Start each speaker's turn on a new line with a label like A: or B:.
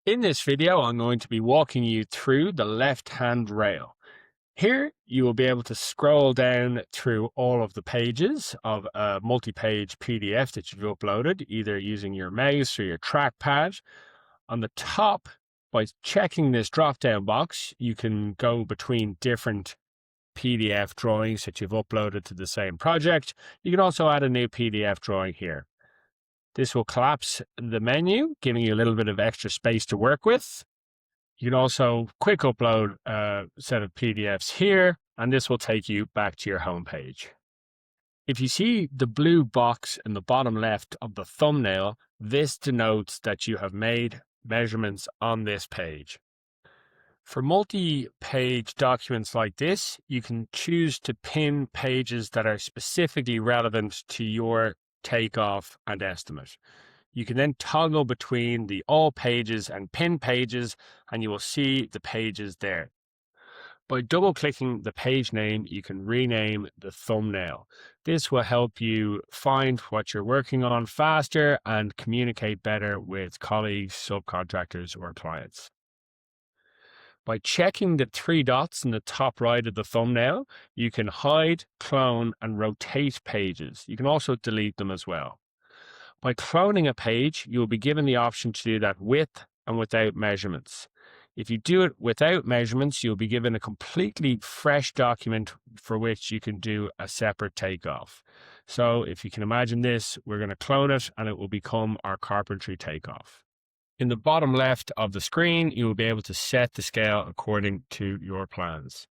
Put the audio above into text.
A: In this video, I'm going to be walking you through the left-hand rail. Here, you will be able to scroll down through all of the pages of a multi-page PDF that you've uploaded, either using your mouse or your trackpad. On the top, by checking this drop-down box, you can go between different PDF drawings that you've uploaded to the same project. You can also add a new PDF drawing here. This will collapse the menu, giving you a little bit of extra space to work with. You can also quick upload a set of PDFs here, and this will take you back to your home page. If you see the blue box in the bottom left of the thumbnail, this denotes that you have made measurements on this page. For multi-page documents like this, you can choose to pin pages that are specifically relevant to your takeoff and estimate. You can then toggle between the all pages and pin pages, and you will see the pages there. By double-clicking the page name, you can rename the thumbnail. This will help you find what you're working on faster and communicate better with colleagues, subcontractors, or clients. By checking the three dots in the top right of the thumbnail, you can hide, clone, and rotate pages. You can also delete them as well. By cloning a page, you will be given the option to do that with and without measurements. If you do it without measurements, you'll be given a completely fresh document for which you can do a separate takeoff. So if you can imagine this, we're going to clone it and it will become our carpentry takeoff. In the bottom left of the screen, you will be able to set the scale according to your plans.